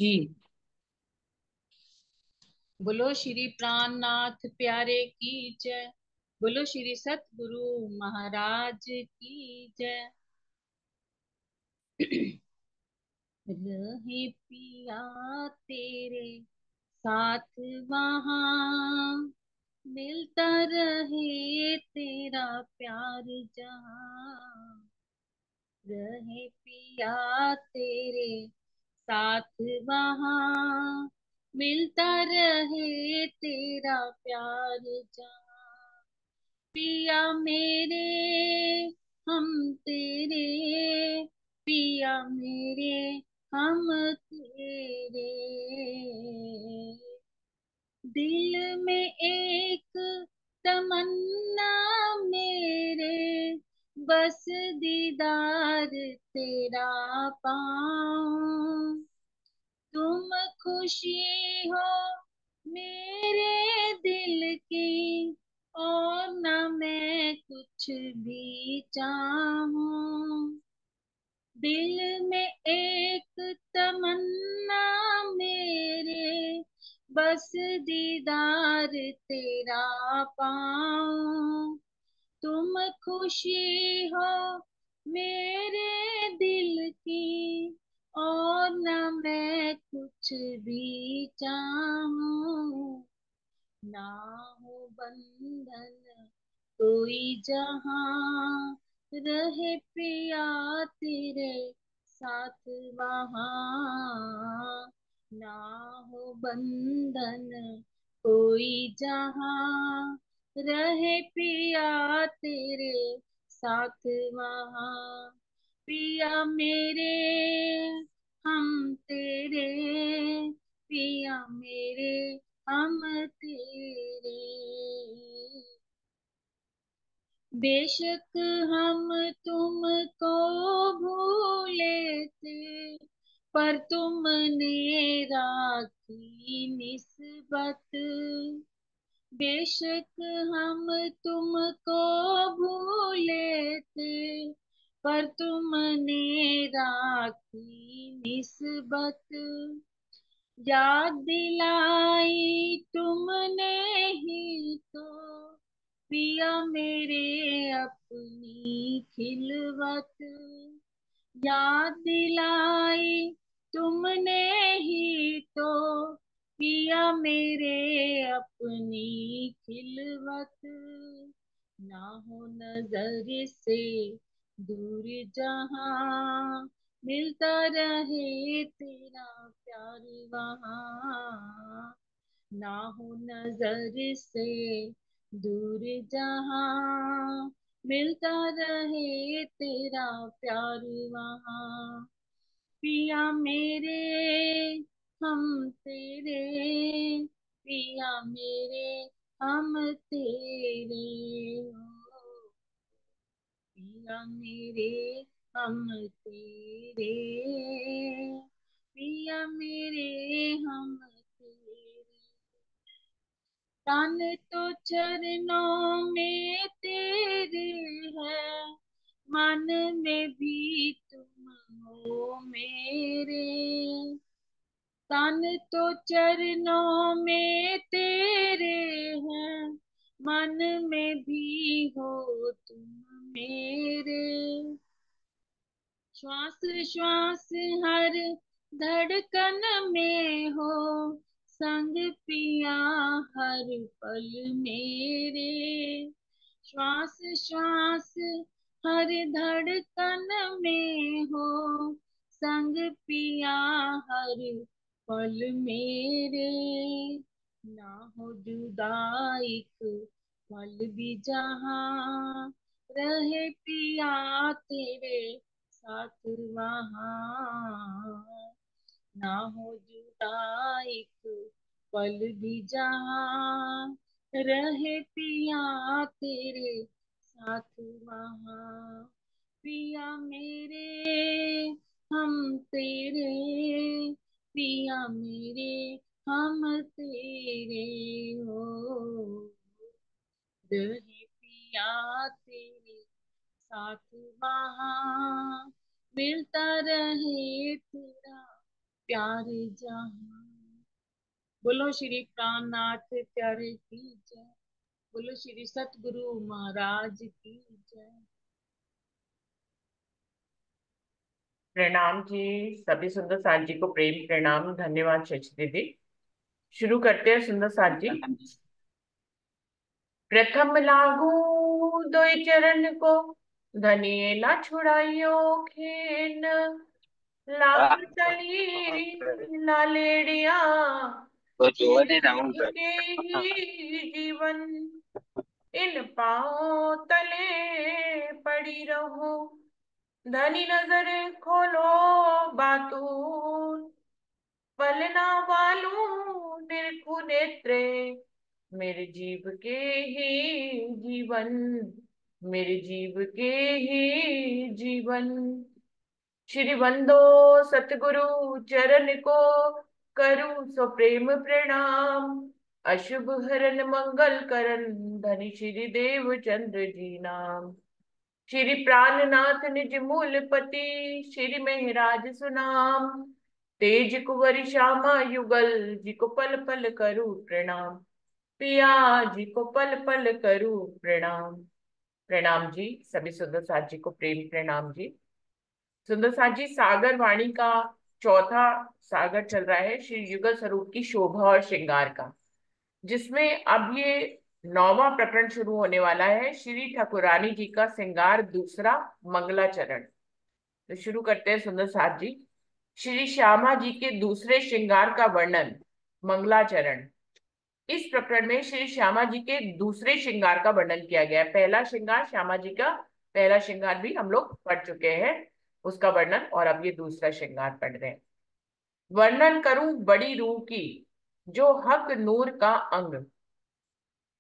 जी। बोलो श्री प्राणनाथ प्यारे की जय। बोलो श्री सतगुरु महाराज की जय। रहे पिया तेरे साथ वहाँ, मिलता रहे तेरा प्यार जहाँ। रहे पिया तेरे साथ वहाँ, मिलता रहे तेरा प्यार जहाँ। पिया मेरे हम तेरे, पिया मेरे हम तेरे। दिल में एक तमन्ना मेरे, बस दीदार तेरा पाऊं। तुम खुशी हो मेरे दिल की, और न मैं कुछ भी चाहूं। दिल में एक तमन्ना मेरे, बस दीदार तेरा पाऊं। तुम खुशी हो मेरे दिल की, और न मैं कुछ भी चाहूं। ना हो बंधन कोई जहां, रहे पिया तेरे साथ वहां। ना हो बंधन कोई जहां, रहे पिया तेरे साथ वहां। पिया मेरे हम तेरे, पिया मेरे हम तेरे। बेशक हम तुमको भूले थे, पर तुमने राखी निस्बत। बेशक हम तुमको भूले थे, पर तुमने राखी निस्बत। याद दिलाई तुमने ही तो, पिया मेरे अपनी खिलवत। याद दिलाई तुमने ही तो, पिया मेरे अपनी खिलवत। ना हो नजर से दूर जहां, मिलता रहे तेरा प्यार वहां। ना हो नजर से दूर जहां, मिलता रहे तेरा प्यार वहां। पिया मेरे हम तेरे, पिया मेरे हम तेरे हो। पिया मेरे हम तेरे, पिया मेरे हम तेरे। तन तो चरणों में तेरे है, मन में भी तुम हो मेरे। तन तो चरणों में तेरे हैं, मन में भी हो तुम मेरे। श्वास श्वास हर धड़कन में हो, संग पिया हर पल मेरे। श्वास श्वास हर धड़कन में हो, संग पिया हर पल मेरे। ना हो जुदाई पल भी जहां, रहे पिया तेरे साथ वहां। ना हो जुदाई पल भी जहां, रहे पिया तेरे साथ वहां। पिया मेरे हम तेरे, पिया मेरे हम तेरे हो। रहे पिया तेरे साथ वहां, मिलता रहे तेरा प्यारे जहां। बोलो श्री प्राणनाथ प्यारे की जय। बोलो श्री सतगुरु महाराज की जय। प्रणाम जी। सभी सुंदर साथ जी को प्रेम प्रणाम, धन्यवाद शशि दीदी। शुरू करते हैं सुंदर साथ जी। प्रथम लागू दोई चरण को, धनिये ना छुड़ाइयो खेन। लाख तली लालेड़िया, तो जो मेरे नहीं राउंड जीव के ही जीवन। इन पांव तले पड़ी रहो, धनी नजर खोलो बातून। पलना वालू निरखु नेत्रे, मेरे जीव के ही जीवन। मेरे जीव के ही जीवन। श्री बंदो सतगुरु चरण को, करूं सो प्रेम प्रणाम। अशुभ हरन मंगल करन, धनी श्री देव चंद्र जी नाम। श्री प्राणनाथ निज मूल पति, श्री महराज सुनाम। तेज कुंवर श्यामा युगल, जी को पल पल करूं प्रणाम। पिया जी को पल पल करूं प्रणाम। प्रणाम जी। सभी सुंदर साथ जी को प्रेम प्रणाम जी। सुंदर साथ जी, सागर वाणी का चौथा सागर चल रहा है, श्री युगल स्वरूप की शोभा और श्रृंगार का, जिसमें अब ये नौवां प्रकरण शुरू होने वाला है, श्री ठाकुरानी जी का श्रृंगार दूसरा, मंगलाचरण। तो शुरू करते हैं सुंदर साथ जी। श्री श्यामा जी के दूसरे श्रृंगार का वर्णन, मंगलाचरण। इस प्रकरण में श्री श्यामा जी के दूसरे श्रृंगार का वर्णन किया गया है। पहला श्रृंगार श्यामा जी का, पहला श्रृंगार भी हम लोग पढ़ चुके हैं, उसका वर्णन, और अब ये दूसरा श्रृंगार पढ़ रहे हैं। वर्णन करूं बड़ी रूह की, जो हक नूर का अंग।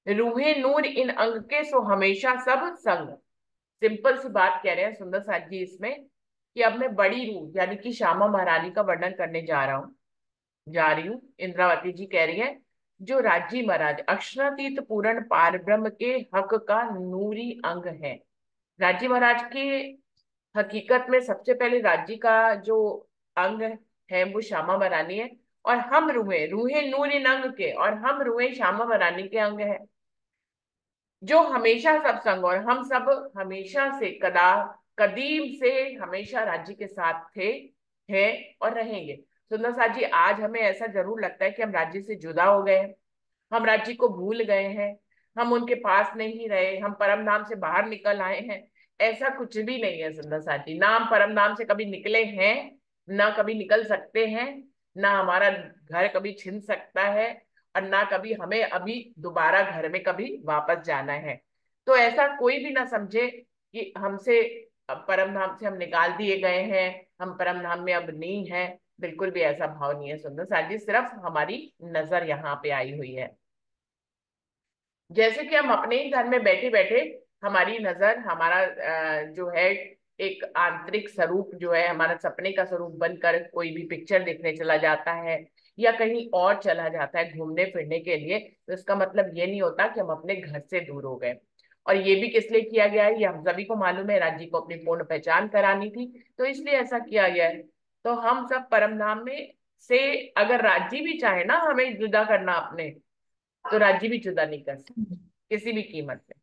रूहे नूर इन अंग के, सो हमेशा सब संग। सिंपल सी बात कह रहे हैं सुंदर साथ जी इसमें, कि अब मैं बड़ी रूह यानी कि श्यामा महारानी का वर्णन करने जा रही हूँ। इंद्रावती जी कह रही है, जो राजी महाराज अक्षरातीत पूर्ण पार ब्रह्म के हक का नूरी अंग है। राजी महाराज की हकीकत में सबसे पहले राज्य का जो अंग है वो श्यामा महारानी है, और हम रूहे रूहे नूर इन अंग के, और हम रूहे श्यामा महारानी के अंग है, जो हमेशा सब संग, और हम सब हमेशा से कदीम से हमेशा राज्य के साथ थे, हैं और रहेंगे। सुंदर साथ जी, आज हमें ऐसा जरूर लगता है कि हम राज्य से जुदा हो गए हैं, हम राज्य को भूल गए हैं, हम उनके पास नहीं रहे, हम परम धाम से बाहर निकल आए हैं। ऐसा कुछ भी नहीं है सुंदर साथी, ना हम परम धाम से कभी निकले हैं, ना कभी निकल सकते हैं, ना हमारा घर कभी छिन सकता है, और ना कभी हमें अभी दोबारा घर में कभी वापस जाना है। तो ऐसा कोई भी ना समझे कि हमसे परम धाम से हम निकाल दिए गए हैं, हम परम धाम में अब नहीं है। बिल्कुल भी ऐसा भाव नहीं है सुंदर साथी, सिर्फ हमारी नजर यहाँ पे आई हुई है। जैसे कि हम अपने ही घर में बैठे बैठे, हमारी नजर हमारा जो है एक आंतरिक स्वरूप जो है, हमारा सपने का स्वरूप बनकर कोई भी पिक्चर देखने चला जाता है, या कहीं और चला जाता है घूमने फिरने के लिए, तो इसका मतलब ये नहीं होता कि हम अपने घर से दूर हो गए। और ये भी किस लिए किया गया है, ये हम सभी को मालूम है, राज्य को अपनी पूर्ण पहचान करानी थी, तो इसलिए ऐसा किया गया है। तो हम सब परम धाम में से, अगर राज्य भी चाहे ना हमें जुदा करना अपने, तो राज्य भी जुदा नहीं कर सकते किसी भी कीमत पे।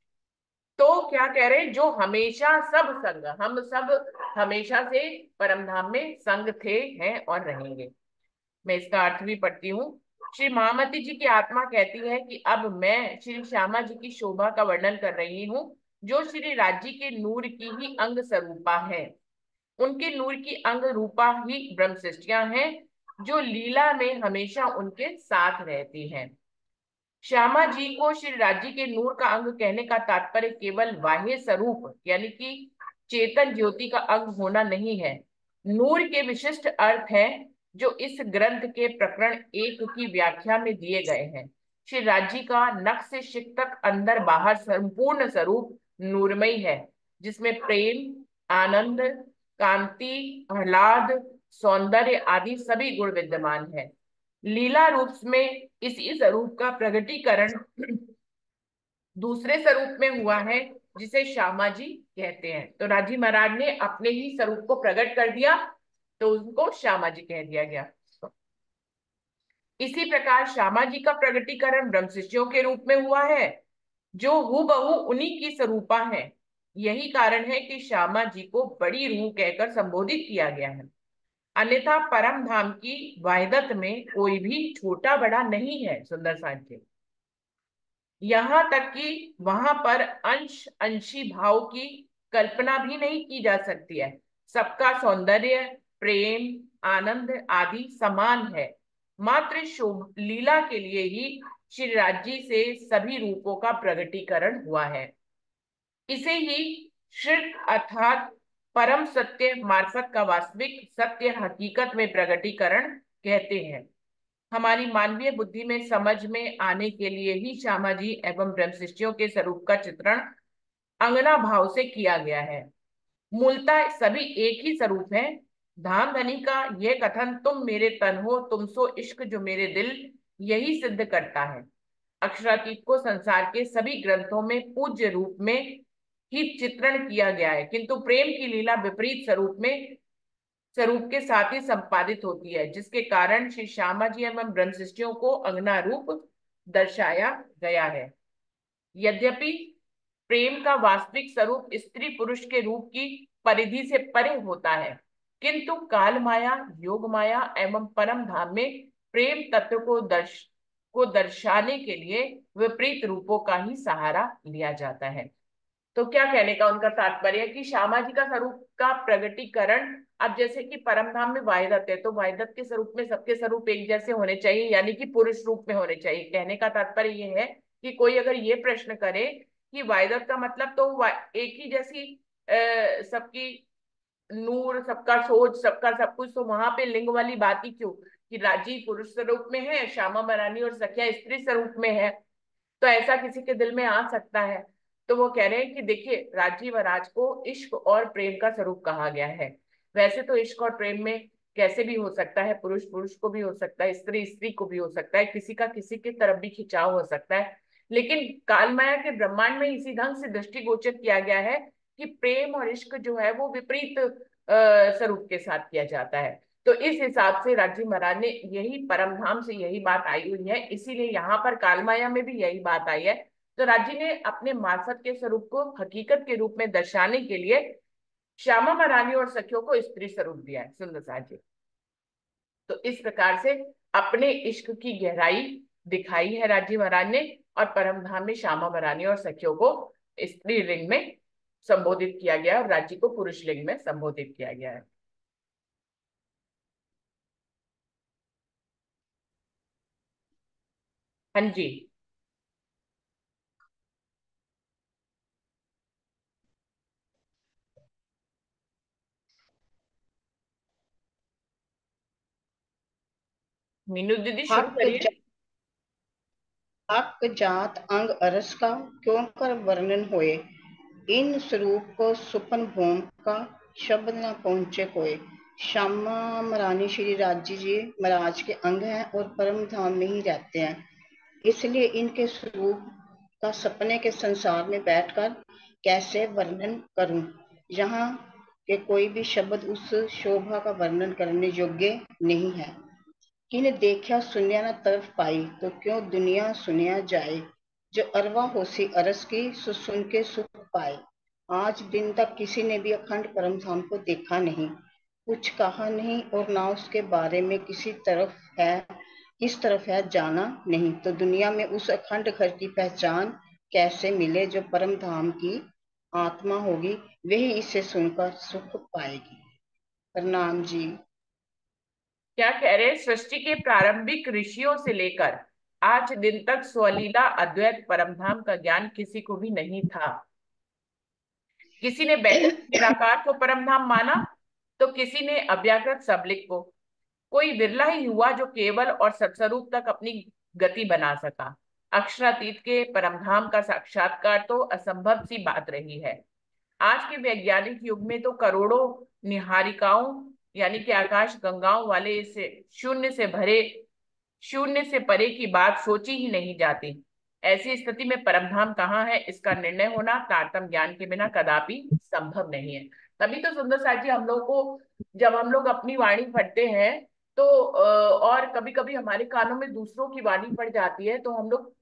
तो क्या कह रहे हैं, जो हमेशा सब संग, हम सब हमेशा से परम धाम में संग थे, हैं और रहेंगे। मैं इसका अर्थ भी पढ़ती हूँ। श्री महामती जी की आत्मा कहती है कि अब मैं श्री श्यामा जी की शोभा का वर्णन कर रही हूँ, जो श्री राज्य के नूर की ही अंग स्वरूपा है। उनके नूर की अंग रूपा ही ब्रह्म सृष्टियां हैं, जो लीला में हमेशा उनके साथ रहती हैं। श्यामा जी को श्री राज्य के नूर का अंग कहने का तात्पर्य केवल बाह्य स्वरूप यानी कि चेतन ज्योति का अंग होना नहीं है। नूर के विशिष्ट अर्थ हैं, जो इस ग्रंथ के प्रकरण 1 की व्याख्या में दिए गए हैं। श्री राज्य का नख से शिख तक अंदर बाहर संपूर्ण स्वरूप नूरमय है, जिसमें प्रेम, आनंद, कांति, आह्लाद, सौंदर्य आदि सभी गुण विद्यमान है। लीला रूप में इसी स्वरूप का प्रगटीकरण दूसरे स्वरूप में हुआ है, जिसे श्यामा जी कहते हैं। तो राजी महाराज ने अपने ही स्वरूप को प्रकट कर दिया, तो उनको श्यामा जी कह दिया गया। इसी प्रकार श्यामा जी का प्रगटीकरण ब्रह्मशिष्यों के रूप में हुआ है, जो हूबहू उन्हीं की स्वरूपा है। यही कारण है कि श्यामा जी को बड़ी रूह कहकर संबोधित किया गया है। अन्यथा परम धाम की वाहिदत में कोई भी छोटा बड़ा नहीं है सुंदर साझे। यहाँ तक कि वहां पर अंश अंशी भाव की कल्पना भी नहीं की जा सकती है। सबका सौंदर्य, प्रेम, आनंद आदि समान है। मात्र शोभ लीला के लिए ही श्री राज्य से सभी रूपों का प्रगटीकरण हुआ है। इसे ही श्रित अर्थात परम सत्य मार्फत का वास्तविक सत्य हकीकत में प्रगटीकरण कहते हैं। हमारी मानवीय बुद्धि में समझ में आने के लिए ही श्यामा जी एवं ब्रह्मशिष्टियों के स्वरूप का चित्रण अंगना भाव से किया गया है। मूलतः सभी एक ही स्वरूप है। धाम धनी का यह कथन तुम मेरे तन हो तुम सो इश्क जो मेरे दिल, यही सिद्ध करता है। अक्षरातीत को संसार के सभी ग्रंथों में पूज्य रूप में ही चित्रण किया गया है, किंतु प्रेम की लीला विपरीत स्वरूप के साथ ही संपादित होती है, जिसके कारण श्री श्यामा जी एवं ब्रह्मशिष्टियों को अंगना रूप दर्शाया गया है। यद्यपि प्रेम का वास्तविक स्वरूप स्त्री पुरुष के रूप की परिधि से परे होता है, किंतु काल माया, योग माया एवं परम धाम में प्रेम तत्व को दर्शाने के लिए विपरीत रूपों का ही सहारा लिया जाता है। तो क्या कहने का उनका तात्पर्य है कि श्यामा जी का स्वरूप का प्रगटीकरण, अब जैसे कि परम धाम में वाहिदत है, तो वाहिदत के स्वरूप में सबके स्वरूप एक जैसे होने चाहिए, यानी कि पुरुष रूप में होने चाहिए। कहने का तात्पर्य ये है कि कोई अगर ये प्रश्न करे कि वाहिदत का मतलब तो एक ही जैसी सबकी नूर, सबका सोच, सबका सब कुछ, तो वहां पे लिंग वाली बात ही क्यों कि राजी पुरुष स्वरूप में है, श्यामा महारानी और सखिया स्त्री स्वरूप में है। तो ऐसा किसी के दिल में आ सकता है। तो वो कह रहे हैं कि देखिए, राजीव महाराज को इश्क और प्रेम का स्वरूप कहा गया है। वैसे तो इश्क और प्रेम में कैसे भी हो सकता है, पुरुष पुरुष को भी हो सकता है, स्त्री स्त्री को भी हो सकता है, किसी का किसी की तरफ भी खिंचाव हो सकता है। लेकिन कालमाया के ब्रह्मांड में इसी ढंग से दृष्टिगोचर किया गया है कि प्रेम और इश्क जो है वो विपरीत स्वरूप के साथ किया जाता है। तो इस हिसाब से राजी महाराज ने यही परमधाम से यही बात आई हुई है, इसीलिए यहाँ पर कालमाया में भी यही बात आई है। तो राजी ने अपने मार्फत के स्वरूप को हकीकत के रूप में दर्शाने के लिए श्यामा महारानी और सखियों को स्त्री स्वरूप दिया है सुंदर साजी। तो इस प्रकार से अपने इश्क की गहराई दिखाई है राजी महाराज ने, और परमधाम में श्यामा महारानी और सखियों को स्त्री लिंग में संबोधित किया गया और राज्य को पुरुष लिंग में संबोधित किया गया है। हाँ जी। मीनू दीदी शुरू हक करिए। हक जात अंग अरस का क्यों कर वर्णन होए, इन स्वरूप को सुपन भूम का शब्द न पहुंचे कोई। श्यामा महारानी श्री राज्य जी महाराज के अंग हैं और परम धाम में ही रहते हैं, इसलिए इनके स्वरूप का सपने के संसार में बैठकर कैसे वर्णन करूं। यहाँ के कोई भी शब्द उस शोभा का वर्णन करने योग्य नहीं है। किने देखा सुनिया न तरफ पाई, तो क्यों दुनिया सुनिया जाए। जो अरवा होसी अरस की, सो सुन के सुख पाए। आज दिन तक किसी ने भी अखंड परम धाम को देखा नहीं, कुछ कहा नहीं, और ना उसके बारे में किस तरफ है जाना नहीं। तो दुनिया में उस अखंड घर की पहचान कैसे मिले। जो परम धाम की आत्मा होगी वही इसे सुनकर सुख पाएगी। प्रणाम जी। क्या कह रहे हैं, सृष्टि के प्रारंभिक ऋषियों से लेकर आज दिन तक स्वलीला अद्वैत परमधाम का ज्ञान किसी को भी नहीं था। किसी ने बैकुंठ निराकार को परमधाम माना, तो किसी ने अव्याकृत सबलिक को। कोई विरला ही हुआ जो केवल और सत्स्वरूप तक अपनी गति बना सका। अक्षरातीत के परमधाम का साक्षात्कार तो असंभव सी बात रही है। आज के वैज्ञानिक युग में तो करोड़ों निहारिकाओं यानी कि आकाश गंगाओं वाले इसे शून्य से परे की बात सोची ही नहीं जाती। ऐसी स्थिति में परमधाम कहाँ है, इसका निर्णय होना तारतम ज्ञान के बिना कदापि संभव नहीं है। तभी तो सुंदर साथ जी हम लोग को, जब हम लोग अपनी वाणी पढ़ते हैं तो और कभी कभी हमारे कानों में दूसरों की वाणी पड़ जाती है, तो हम लोग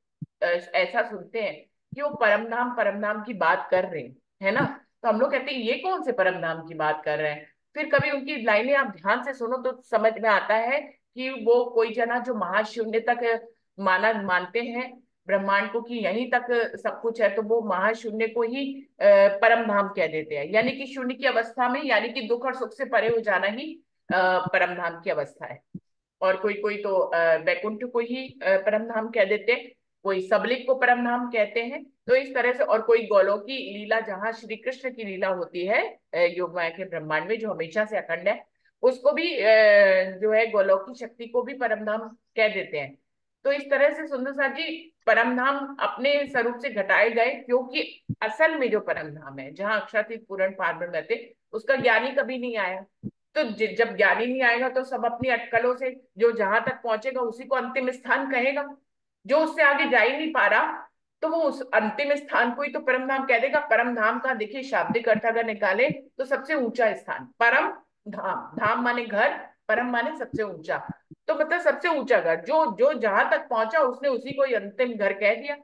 ऐसा सुनते हैं कि वो परम धाम की बात कर रहे हैं, है ना। तो हम लोग कहते हैं ये कौन से परम धाम की बात कर रहे हैं। फिर कभी उनकी लाइनें आप ध्यान से सुनो तो समझ में आता है कि वो कोई जना जो महाशून्य तक मानते हैं ब्रह्मांड को, कि यहीं तक सब कुछ है, तो वो महाशून्य को ही परम धाम कह देते हैं। यानी कि शून्य की अवस्था में, यानी कि दुख और सुख से परे हो जाना ही परम धाम की अवस्था है। और कोई कोई तो वैकुंठ को ही परम धाम कह देते हैं, कोई सबलिक को परम धाम कहते हैं। तो इस तरह से, और कोई गोलोकी लीला जहाँ श्री कृष्ण की लीला होती है योग माया के ब्रह्मांड में, जो हमेशा से अखंड है, उसको भी जो है गोलोकी शक्ति को भी परम धाम कह देते हैं। तो इस तरह से सुंदर साथ जी परम धाम अपने स्वरूप से घटाए गए, क्योंकि असल में जो परम धाम है जहाँ अक्षरातीत पूर्ण पार रहते, उसका ज्ञानी कभी नहीं आया। तो जब ज्ञानी नहीं आएगा तो सब अपनी अटकलों से जो जहां तक पहुंचेगा उसी को अंतिम स्थान कहेगा। जो उससे आगे जा ही नहीं पा रहा, तो वो उस अंतिम स्थान को ही तो परम धाम कह देगा। परम धाम का देखिए शाब्दिक अर्थ अगर निकाले तो सबसे ऊंचा स्थान परम धाम। धाम माने घर, परम माने सबसे ऊंचा। तो मतलब सबसे ऊंचा घर, जो जो जहां तक पहुंचा उसने उसी को ही अंतिम घर कह दिया।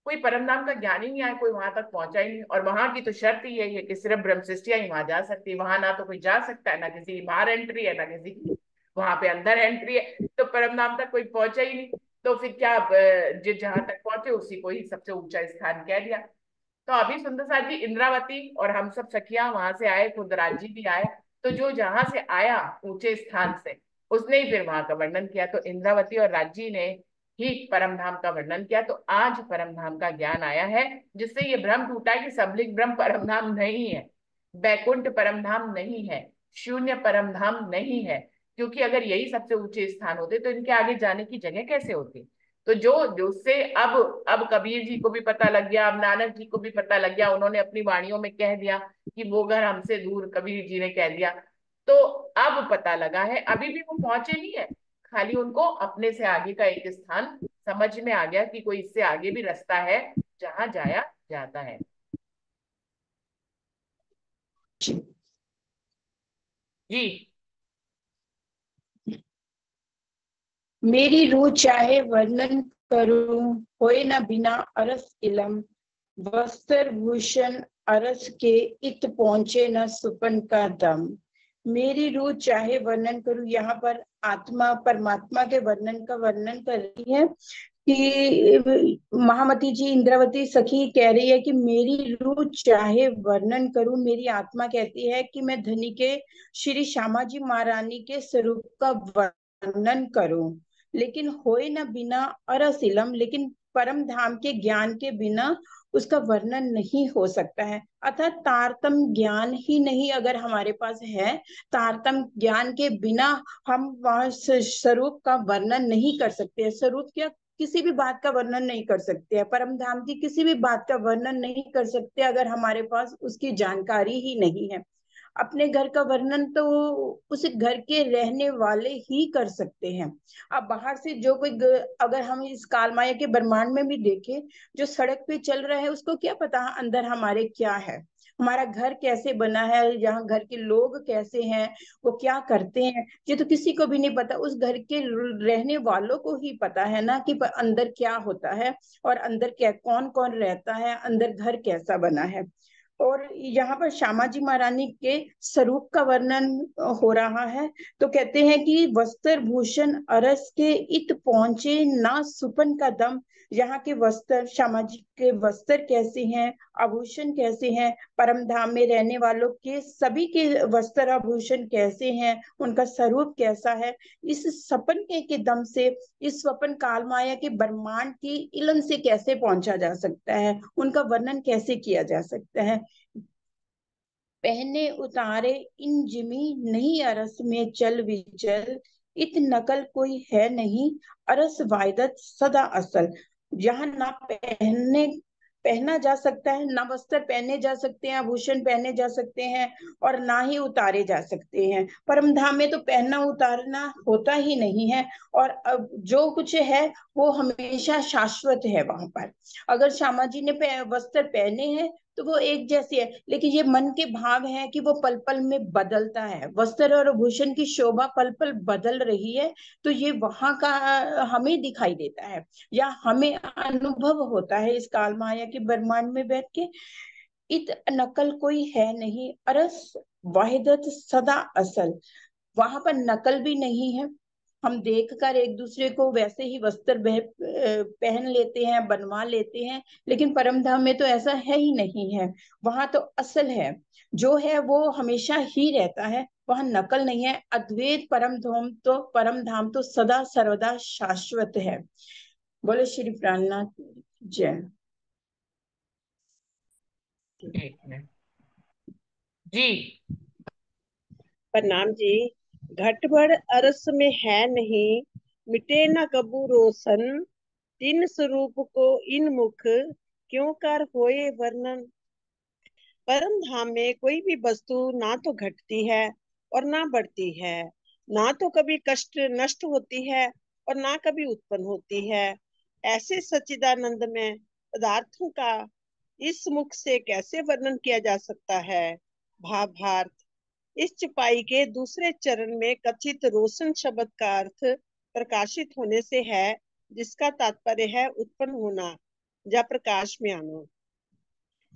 कोई परम धाम का ज्ञान ही नहीं आया, कोई वहां तक पहुंचा ही नहीं। और वहां की तो शर्त ही यही है कि सिर्फ ब्रह्म सृष्टियां ही वहां जा सकती है। वहां ना तो कोई जा सकता है, ना किसी की बाहर एंट्री है, ना किसी की वहां पे अंदर एंट्री है। तो परम धाम तक कोई पहुंचा ही नहीं। तो फिर क्या, जो जहां तक पहुंचे उसी को ही सबसे ऊंचा स्थान कह दिया। तो अभी सुंदर साथ जी इंद्रावती और हम सब सखियां वहां से आए, खुद राजी भी आए। तो जो जहां से आया ऊंचे स्थान से, उसने ही फिर वहां का वर्णन किया। तो इंद्रावती और राजी ने ही परम धाम का वर्णन किया। तो आज परम धाम का ज्ञान आया है, जिससे ये भ्रम टूटा है कि सबलिंग ब्रह्म परम धाम नहीं है, बैकुंठ परम धाम नहीं है, शून्य परम धाम नहीं है। क्योंकि अगर यही सबसे ऊंचे स्थान होते तो इनके आगे जाने की जगह कैसे होती। तो जो जो उससे अब कबीर जी को भी पता लग गया, अब नानक जी को भी पता लग गया, उन्होंने अपनी वाणियों में कह दिया कि वो घर हमसे दूर, कबीर जी ने कह दिया। तो अब पता लगा है, अभी भी वो पहुंचे नहीं है, खाली उनको अपने से आगे का एक स्थान समझ में आ गया कि कोई इससे आगे भी रास्ता है जहां जाया जाता है। जी। मेरी रूह चाहे वर्णन करूं, होए न बिना अरस इलम, वस्त्र भूषण अरस के इत पहुंचे न सुपन का दम। मेरी रूह चाहे वर्णन करूं, यहाँ पर आत्मा परमात्मा के वर्णन का वर्णन कर रही है कि महामती जी, इंद्रावती सखी कह रही है कि मेरी रूह चाहे वर्णन करूं, मेरी आत्मा कहती है कि मैं धनी के श्री श्यामा जी महारानी के स्वरूप का वर्णन करूं, लेकिन होए न बिना अरसिलम, लेकिन परम धाम के ज्ञान के बिना उसका वर्णन नहीं हो सकता है। अर्थात तारतम ज्ञान ही नहीं अगर हमारे पास है, तारतम ज्ञान के बिना हम वहां स्वरूप का वर्णन नहीं कर सकते। स्वरूप क्या, किसी भी बात का वर्णन नहीं कर सकते हैं, परम धाम की किसी भी बात का वर्णन नहीं कर सकते अगर हमारे पास उसकी जानकारी ही नहीं है। अपने घर का वर्णन तो उस घर के रहने वाले ही कर सकते हैं। अब बाहर से जो कोई अगर हम इस कालमाया के ब्रह्मांड में भी देखें, जो सड़क पे चल रहा है उसको क्या पता अंदर हमारे क्या है, हमारा घर कैसे बना है, यहाँ घर के लोग कैसे हैं, वो क्या करते हैं, ये तो किसी को भी नहीं पता। उस घर के रहने वालों को ही पता है ना कि अंदर क्या होता है और अंदर क्या कौन कौन रहता है, अंदर घर कैसा बना है। और यहाँ पर श्यामा जी महारानी के स्वरूप का वर्णन हो रहा है। तो कहते हैं कि वस्त्र भूषण अरस के इत पहुंचे ना सुपन का दम। यहाँ के वस्त्र, श्यामा जी के वस्त्र कैसे हैं, आभूषण कैसे हैं, परम धाम में रहने वालों के सभी के वस्त्र आभूषण कैसे हैं, उनका स्वरूप कैसा है, इस सपन के दम से, इस स्वपन काल माया के ब्रह्मांड की इलन से कैसे पहुंचा जा सकता है, उनका वर्णन कैसे किया जा सकता है। पहने उतारे इन जिमी नहीं अरस में चल विचल, इत नकल कोई है नहीं अरस वायदत सदा असल। जहां ना पहना जा सकता है, ना वस्त्र पहने जा सकते हैं, आभूषण पहने जा सकते हैं, और ना ही उतारे जा सकते हैं। परम धाम में तो पहनना उतारना होता ही नहीं है, और अब जो कुछ है वो हमेशा शाश्वत है वहां पर। अगर श्यामा जी ने वस्त्र पहने हैं तो वो एक जैसी है, लेकिन ये मन के भाव है कि वो पल पल में बदलता है। वस्त्र और भूषण की शोभा पल पल बदल रही है, तो ये वहां का हमें दिखाई देता है या हमें अनुभव होता है इस काल माया के ब्रह्मांड में बैठ के। इत नकल कोई है नहीं, अरस वाहिदत सदा असल। वहां पर नकल भी नहीं है। हम देखकर एक दूसरे को वैसे ही वस्त्र पहन लेते हैं, बनवा लेते हैं, लेकिन परम धाम में तो ऐसा है ही नहीं है। वहां तो असल है, जो है वो हमेशा ही रहता है, वहां नकल नहीं है। अद्वैत परम धाम तो सदा सर्वदा शाश्वत है। बोले श्री प्राणनाथ जय। एक मिनट जी। प्रणाम जी। घट बढ़ अरस में है नहीं, मिटे न कबू रोशन। तीन स्वरूप को इन मुख, क्यों कर होए वर्णन। परम धाम में कोई भी वस्तु ना तो घटती है और ना बढ़ती है, ना तो कभी कष्ट नष्ट होती है और ना कभी उत्पन्न होती है। ऐसे सच्चिदानंद में पदार्थों का इस मुख से कैसे वर्णन किया जा सकता है। भावार्थ, इस चौपाई के दूसरे चरण में कथित रोशन शब्द का अर्थ प्रकाशित होने से है, जिसका तात्पर्य है उत्पन्न होना या प्रकाश में आना।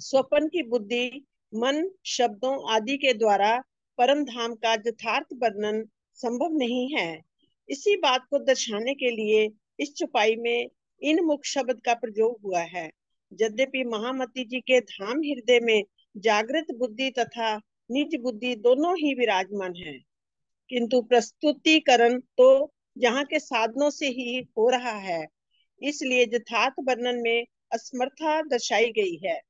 स्वप्न की बुद्धि, मन, शब्दों आदि के द्वारा परम धाम का यथार्थ वर्णन संभव नहीं है। इसी बात को दर्शाने के लिए इस चौपाई में इन मुख शब्द का प्रयोग हुआ है। यद्यपि महामती जी के धाम हृदय में जागृत बुद्धि तथा निज बुद्धि दोनों ही विराजमान है, किंतु प्रस्तुतिकरण तो यहाँ के साधनों से ही हो रहा है, इसलिए यथार्थ वर्णन में असमर्था दर्शाई गई है।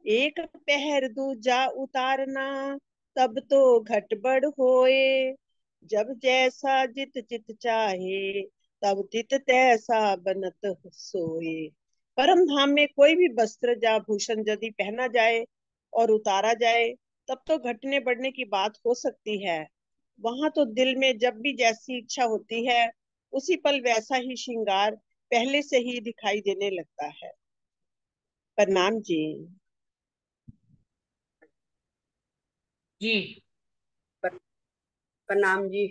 एक पहर दूजा उतारना, तब तो घट बढ़ होए। जब जैसा जित चित चाहे, तब तित तैसा बनत सोए। परम धाम में कोई भी वस्त्र या भूषण यदि पहना जाए और उतारा जाए, तब तो घटने बढ़ने की बात हो सकती है। वहां तो दिल में जब भी जैसी इच्छा होती है, उसी पल वैसा ही श्रृंगार पहले से ही दिखाई देने लगता है। प्रणाम जी। जी प्रणाम जी।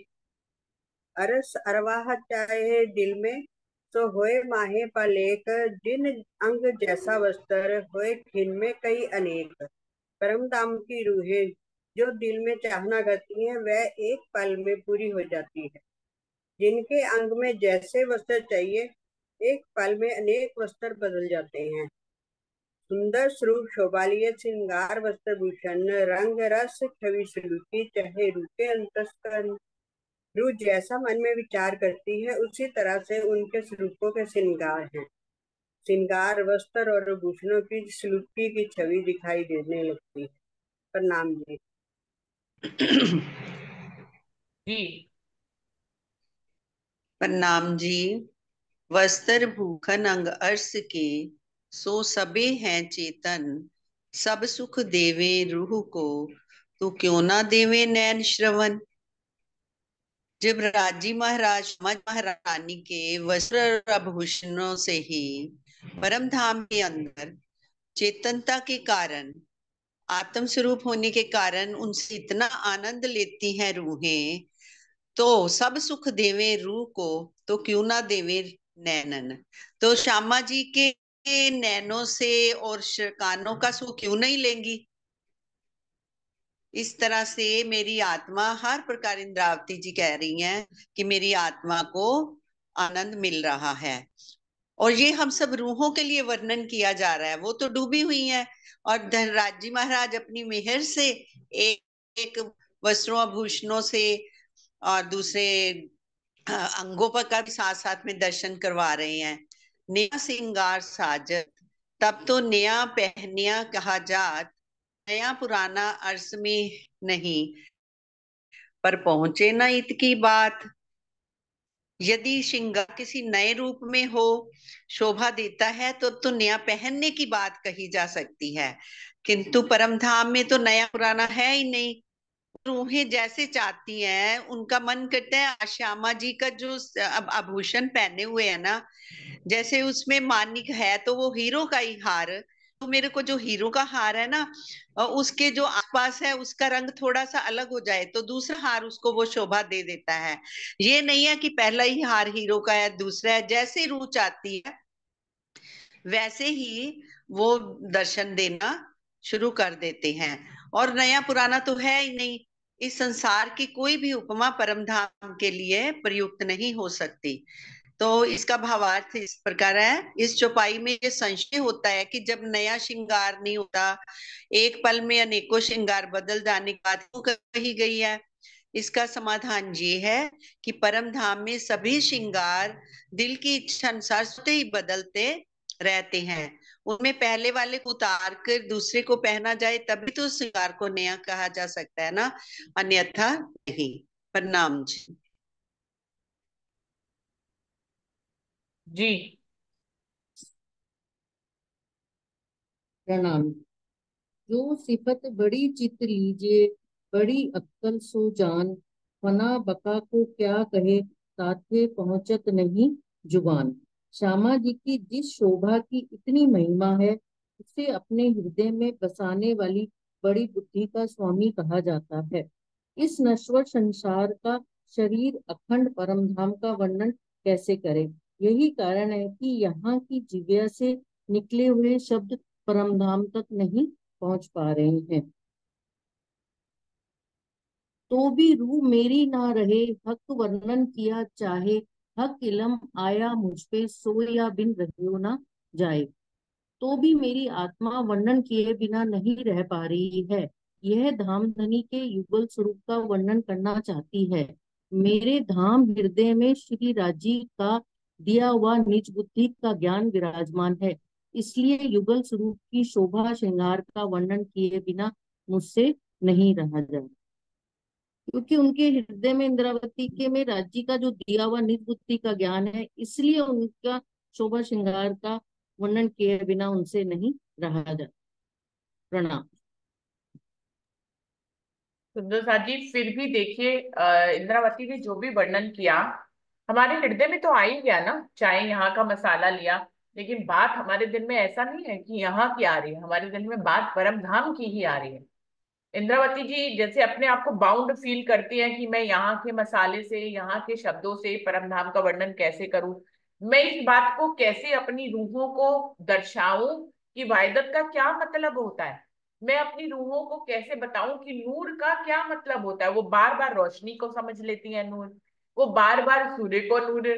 अरस अरवाह चाहे दिल में, तो होए माहे पलेख। जिन अंग जैसा वस्त्र, होए खिन में कई अनेक। परम धाम की रूहें जो दिल में चाहना करती हैं, वह एक पल में पूरी हो जाती है। जिनके अंग में जैसे वस्त्र चाहिए, एक पल में अनेक वस्त्र बदल जाते हैं। सुंदर स्वरूप शोभालिय श्रृंगार वस्त्र भूषण, रंग रस छवि सलूकी, चाहे रूपे अंतस्करण। रूह जैसा मन में विचार करती है, उसी तरह से उनके स्वरूपों के श्रृंगार हैं। श्रृंगार वस्त्र और भूषणों की सलूकी की छवि दिखाई देने लगती है। प्रणाम जी। जी प्रणाम जी। वस्त्र भूखन अंग अर्श के, सो सबे हैं चेतन। सब सुख देवे रूह को, तो क्यों ना देवे नैन श्रवण। जब राजी महाराज महारानी के वस्त्र और आभूषणों से ही परम धाम के अंदर चेतनता के कारण, आत्म स्वरूप होने के कारण उनसे इतना आनंद लेती हैं रूहें, तो सब सुख देवे रूह को, तो क्यों ना देवे नैनन। तो श्यामा जी के नैनों से और कानों का सुख क्यों नहीं लेंगी। इस तरह से मेरी आत्मा, हर प्रकार इंद्रावती जी कह रही हैं कि मेरी आत्मा को आनंद मिल रहा है। और ये हम सब रूहों के लिए वर्णन किया जा रहा है, वो तो डूबी हुई हैं। और धनराज जी महाराज अपनी मेहर से एक वस्त्रों आभूषणों से और दूसरे अंगों पर का भी साथ साथ में दर्शन करवा रहे हैं। नया सिंगार साजत, तब तो नया पहनिया कहा जात। नया पुराना अर्स में नहीं, पर पहुंचे ना इत की बात। यदि श्रृंगार किसी नए रूप में हो, शोभा देता है, तो नया पहनने की बात कही जा सकती है, किंतु परम धाम में तो नया पुराना है ही नहीं। रूहें जैसे चाहती हैं, उनका मन करता है श्यामा जी का जो अब आभूषण पहने हुए है ना, जैसे उसमें मानिक है तो वो हीरो का ही हार, तो मेरे को जो हीरो का हार है ना, उसके जो आसपास है उसका रंग थोड़ा सा अलग हो जाए तो दूसरा हार उसको वो शोभा दे देता है। ये नहीं है कि पहला ही हार हीरो का है, दूसरा है। जैसे रूह चाहती है वैसे ही वो दर्शन देना शुरू कर देते हैं। और नया पुराना तो है ही नहीं। इस संसार की कोई भी उपमा परम धाम के लिए प्रयुक्त नहीं हो सकती। तो इसका भावार्थ इस प्रकार है, इस चौपाई में ये संशय होता है कि जब नया श्रृंगार नहीं होता, एक पल में अनेकों श्रृंगार बदल जाने की बात क्यों कही गई है। इसका समाधान ये है कि परम धाम में सभी श्रृंगार दिल की इच्छा अनुसार स्वतः ही बदलते रहते हैं। उनमें पहले वाले को उतार कर दूसरे को पहना जाए तभी तो उस श्रृंगार को नया कहा जा सकता है ना, अन्यथा नहीं। प्रणाम जी। जी। प्रणाम। जो सिफत बड़ी चित लीजिए, बड़ी अक्कल सो जान, फना बका को क्या कहे, साथे पहुंचत नहीं जुबान। श्यामा जी की जिस शोभा की इतनी महिमा है, उसे अपने हृदय में बसाने वाली बड़ी बुद्धि का स्वामी कहा जाता है। इस नश्वर संसार का शरीर अखंड परमधाम का वर्णन कैसे करें। यही कारण है कि यहाँ की जिज्ञा से निकले हुए शब्द परमधाम तक नहीं पहुंच पा रहे हैं। तो भी रूह मेरी ना रहे, हक वर्णन किया चाहे, हक इलम आया मुझ पे, सोया बिन रहियो ना जाए। तो भी मेरी आत्मा वर्णन किए बिना नहीं रह पा रही है। यह धाम धनी के युगल स्वरूप का वर्णन करना चाहती है। मेरे धाम हृदय में श्री राजी का दिया हुआ निज बुद्धि का ज्ञान विराजमान है। इसलिए युगल स्वरूप की शोभा श्रृंगार का वर्णन किए बिना मुझसे नहीं रहा जाए। क्योंकि उनके हृदय में इंद्रावती के में राज्य का जो दिया हुआ निज बुद्धि का ज्ञान है, इसलिए उनका शोभा श्रृंगार का वर्णन किए बिना उनसे नहीं रहा जाता। प्रणाम। सुंदर साथ जी, फिर भी देखिए, इंद्रावती ने जो भी वर्णन किया हमारे हृदय में तो आ ही गया ना। चाहे यहाँ का मसाला लिया, लेकिन बात हमारे दिल में ऐसा नहीं है कि यहाँ की आ रही है, हमारे दिल में बात परम धाम की ही आ रही है। इंद्रावती जी जैसे अपने आप को बाउंड फील करती हैं कि मैं यहाँ के मसाले से, यहाँ के शब्दों से परम धाम का वर्णन कैसे करूं, मैं इस बात को कैसे अपनी रूहों को दर्शाऊं कि वाहिदत का क्या मतलब होता है। मैं अपनी रूहों को कैसे बताऊं कि नूर का क्या मतलब होता है। वो बार बार रोशनी को समझ लेती है नूर, वो बार बार सूर्य को नूर,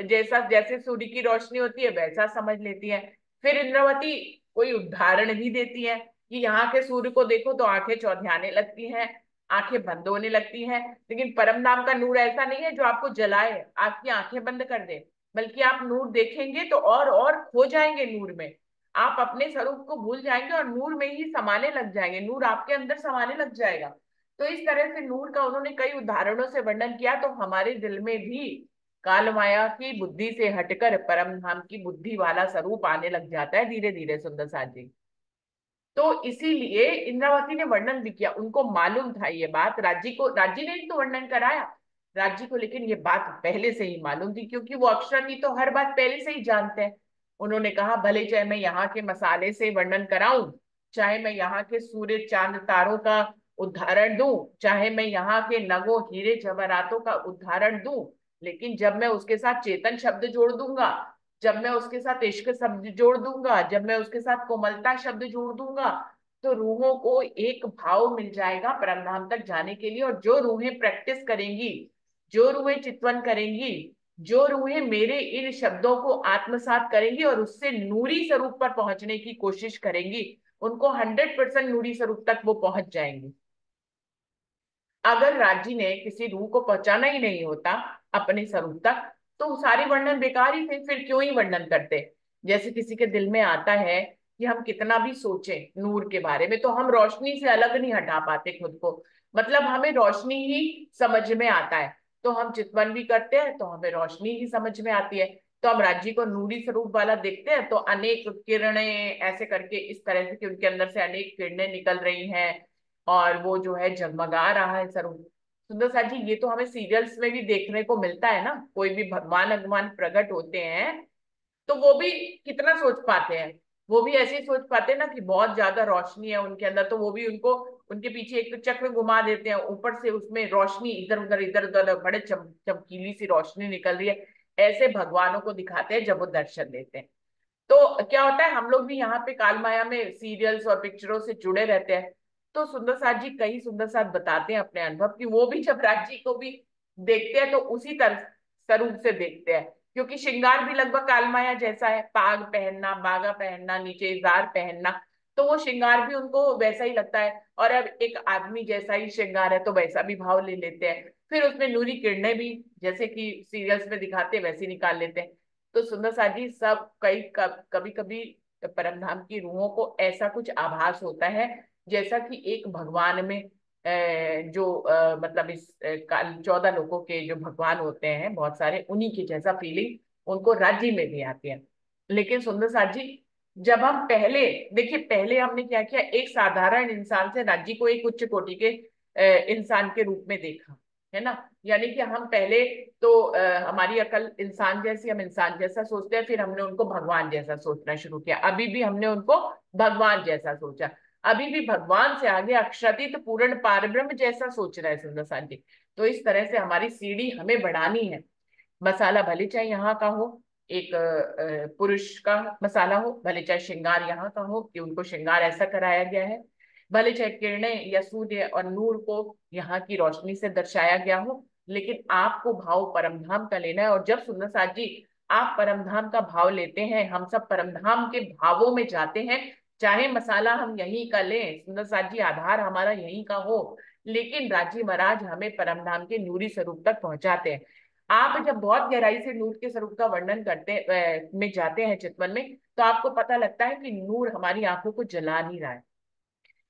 जैसा जैसे सूर्य की रोशनी होती है वैसा समझ लेती है। फिर इंद्रावती कोई उदाहरण भी देती है कि यहाँ के सूर्य को देखो तो आंखें चौधियाने लगती हैं, आंखें बंद होने लगती हैं। लेकिन परम नाम का नूर ऐसा नहीं है जो आपको जलाए, आपकी आंखें बंद कर दे, बल्कि आप नूर देखेंगे तो और खो जाएंगे नूर में। आप अपने स्वरूप को भूल जाएंगे और नूर में ही समाने लग जाएंगे, नूर आपके अंदर समाने लग जाएगा। तो इस तरह से नूर का उन्होंने कई उदाहरणों से वर्णन किया, तो हमारे दिल में भी काल माया की बुद्धि से हटकर परम धाम की बुद्धि वाला स्वरूप आने लग जाता है धीरे धीरे। सुंदर साथ जी, तो इसीलिए इंद्रावती ने वर्णन भी किया, उनको मालूम था ये बात। राज्य को, राज्य ने तो वर्णन कराया राज्य को, लेकिन ये बात पहले से ही मालूम थी, क्योंकि वो अक्षरानी तो हर बात पहले से ही जानते हैं। उन्होंने कहा भले चाहे मैं यहाँ के मसाले से वर्णन कराऊं, चाहे मैं यहाँ के सूर्य चांद तारों का उदाहरण दूं, चाहे मैं यहाँ के नगों हीरे जवाहरातों का उदाहरण दूं, लेकिन जब मैं उसके साथ चेतन शब्द जोड़ दूंगा, जब मैं उसके साथ इश्क शब्द जोड़ दूंगा, जब मैं उसके साथ कोमलता शब्द जोड़ दूंगा, तो रूहों को एक भाव मिल जाएगा परमधाम तक जाने के लिए। और जो रूहें प्रैक्टिस करेंगी, जो रूहें चितवन करेंगी, जो रूहें मेरे इन शब्दों को आत्मसात करेंगी और उससे नूरी स्वरूप पर पहुंचने की कोशिश करेंगी, उनको 100% नूरी स्वरूप तक वो पहुंच जाएंगी। अगर राज्य ने किसी रूह को पहुंचाना ही नहीं होता अपने स्वरूप तक, तो सारे वर्णन बेकार ही थे, फिर क्यों ही वर्णन करते। जैसे किसी के दिल में आता है कि हम कितना भी सोचें नूर के बारे में, तो हम रोशनी से अलग नहीं हटा पाते खुद को। मतलब हमें रोशनी ही समझ में आता है, तो हम चितवन भी करते हैं तो हमें रोशनी ही समझ में आती है। तो हम राज्य को नूरी स्वरूप वाला देखते हैं तो अनेक किरणें ऐसे करके, इस तरह से कि उनके अंदर से अनेक किरणें निकल रही हैं और वो जो है जगमगा रहा है स्वरूप। सुंदर साथ जी, ये तो हमें सीरियल्स में भी देखने को मिलता है ना। कोई भी भगवान भगवान प्रकट होते हैं तो वो भी कितना सोच पाते हैं, वो भी ऐसे ही सोच पाते हैं ना कि बहुत ज्यादा रोशनी है उनके अंदर, तो वो भी उनको उनके पीछे एक तो चक्र घुमा देते हैं, ऊपर से उसमें रोशनी इधर उधर बड़े चमकीली सी रोशनी निकल रही है, ऐसे भगवानों को दिखाते हैं जब वो दर्शन देते हैं। तो क्या होता है, हम लोग भी यहाँ पे काल माया में सीरियल्स और पिक्चरों से जुड़े रहते हैं। तो सुंदर साथ जी कई सुंदर साथ बताते हैं अपने अनुभव कि वो भी जब राज जी को भी देखते हैं तो उसी तरह स्वरूप से देखते हैं, क्योंकि श्रृंगार भी लगभग काल माया जैसा है, पाग पहनना, बागा पहनना, नीचे इजार पहनना, तो वो श्रृंगार भी उनको वैसा ही लगता है। और अब एक आदमी जैसा ही श्रृंगार है तो वैसा भी भाव ले लेते हैं, फिर उसमें नूरी किरणें भी जैसे कि सीरियल्स में दिखाते हैं वैसे निकाल लेते हैं। तो सुंदर साथ जी सब कभी कभी परम धाम की रूहों को ऐसा कुछ आभास होता है जैसा कि एक भगवान में जो मतलब इस 14 लोगों के जो भगवान होते हैं बहुत सारे, उन्हीं की जैसा फीलिंग उनको राज्य में भी आती है। लेकिन सुंदर साथ जी जब हम पहले देखिए, पहले हमने क्या किया, एक साधारण इंसान से राज्य को एक उच्च कोटि के इंसान के रूप में देखा, है ना। यानी कि हम पहले तो हमारी अकल इंसान जैसी, हम इंसान जैसा सोचते हैं, फिर हमने उनको भगवान जैसा सोचना शुरू किया, अभी भी हमने उनको भगवान जैसा सोचा, अभी भी भगवान से आगे अक्षतित पूर्ण पारब्रह्म जैसा सोच रहा है सुंदर साथ जी। तो इस तरह से हमारी सीढ़ी हमें बढ़ानी है। मसाला भले चाहे यहाँ का हो, एक पुरुष का मसाला हो, भले चाहे श्रृंगार यहाँ का हो कि उनको श्रृंगार ऐसा कराया गया है, भले चाहे किरणें या सूर्य और नूर को यहाँ की रोशनी से दर्शाया गया हो, लेकिन आपको भाव परमधाम का लेना है। और जब सुंदर साथ जी आप परमधाम का भाव लेते हैं, हम सब परमधाम के भावों में जाते हैं, चाहे मसाला हम यहीं का लें, सुंदर साथ जी आधार हमारा यहीं का हो, लेकिन राजी महाराज हमें परमधाम के नूरी स्वरूप तक पहुंचाते हैं। आप जब बहुत गहराई से नूर के स्वरूप का वर्णन करते में जाते हैं चितवन में, तो आपको पता लगता है कि नूर हमारी आंखों को जला नहीं रहा है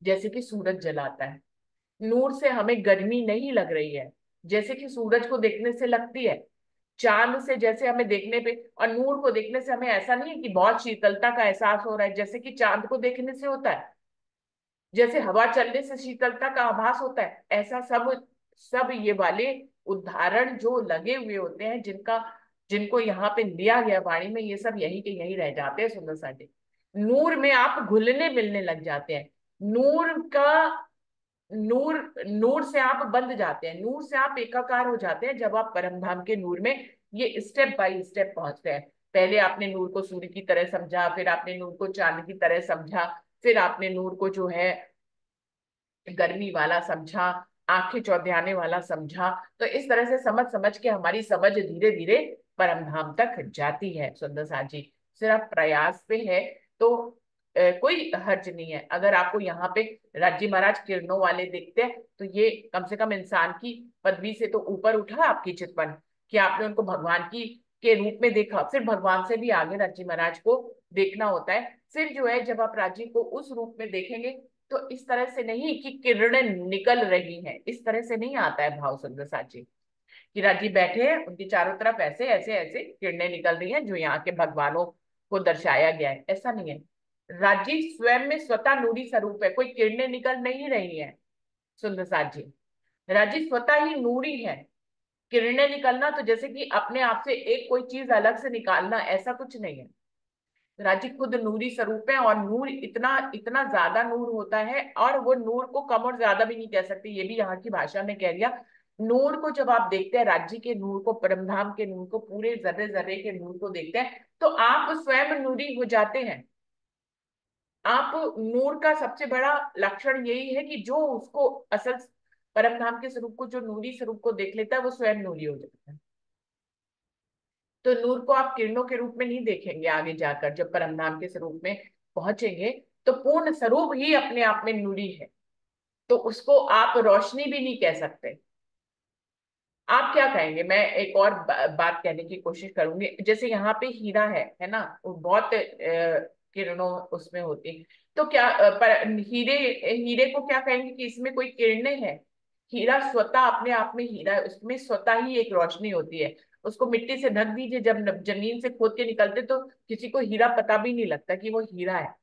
जैसे कि सूरज जलाता है। नूर से हमें गर्मी नहीं लग रही है जैसे कि सूरज को देखने से लगती है, चांद से जैसे हमें देखने पे, और नूर को देखने से हमें ऐसा नहीं है कि बहुत शीतलता का एहसास हो रहा है जैसे कि चांद को देखने से होता है, जैसे हवा चलने से शीतलता का आभास होता है, ऐसा सब सब ये वाले उदाहरण जो लगे हुए होते हैं, जिनको यहाँ पे लिया गया वाणी में, ये सब यही के यही रह जाते हैं सुंदर साथी। नूर में आप घुलने मिलने लग जाते हैं, नूर का नूर नूर से आप बंध जाते हैं, नूर से आप एकाकार हो जाते हैं जब आप परमधाम के नूर में ये स्टेप बाय स्टेप पहुंचते हैं। पहले आपने नूर को सूर्य की तरह समझा, फिर आपने नूर को चांद की तरह समझा, फिर आपने नूर को जो है गर्मी वाला समझा, आंखें चौधियाने वाला समझा। तो इस तरह से समझ समझ के हमारी समझ धीरे धीरे परमधाम तक जाती है सुंदर साथ जी। सिर्फ प्रयास पे है तो कोई हर्ज नहीं है। अगर आपको यहाँ पे राज्य महाराज किरणों वाले दिखते हैं तो ये कम से कम इंसान की पदवी से तो ऊपर उठा आपकी चितवन, कि आपने उनको भगवान की के रूप में देखा। फिर भगवान से भी आगे राज्य महाराज को देखना होता है। फिर जो है जब आप राज्य को उस रूप में देखेंगे तो इस तरह से नहीं कि किरणें निकल रही हैं, इस तरह से नहीं आता है भाव सुंदर साथ जी कि राजी बैठे हैं, उनके चारों तरफ ऐसे ऐसे ऐसे किरणें निकल रही हैं जो यहाँ के भगवानों को दर्शाया गया है, ऐसा नहीं है। राजी स्वयं में स्वतः नूरी स्वरूप है, कोई किरणें निकल नहीं रही है सुंदर साथ जी, राजी स्वतः ही नूरी है। किरणें निकलना तो जैसे कि अपने आप से एक कोई चीज अलग से निकालना, ऐसा कुछ नहीं है। राजी खुद नूरी स्वरूप है, और नूर इतना इतना ज्यादा नूर होता है, और वो नूर को कम और ज्यादा भी नहीं कह सकते, ये भी यहाँ की भाषा में कह दिया। नूर को जब आप देखते हैं, राज्य के नूर को, परमधाम के नूर को, पूरे जर्रे जर्रे के नूर को देखते हैं, तो आप स्वयं नूरी हो जाते हैं। आप नूर का सबसे बड़ा लक्षण यही है कि जो उसको असल परमधाम के स्वरूप को, जो नूरी स्वरूप को देख लेता है, वो स्वयं नूरी हो जाता है। तो नूर को आप किरणों के रूप में नहीं देखेंगे, आगे जाकर जब परमधाम के स्वरूप में पहुंचेंगे तो पूर्ण स्वरूप ही अपने आप में नूरी है, तो उसको आप रोशनी भी नहीं कह सकते। आप क्या कहेंगे? मैं एक और बात कहने की कोशिश करूंगी। जैसे यहाँ पे हीरा है ना, वो बहुत किरणों उसमें होती, तो क्या पर हीरे हीरे को क्या कहेंगे कि इसमें कोई किरणें हैं? हीरा स्वतः अपने आप में हीरा है, उसमें स्वतः ही एक रोशनी होती है। उसको मिट्टी से ढक दीजिए, जब जमीन से खोद के निकलते तो किसी को हीरा पता भी नहीं लगता कि वो हीरा है।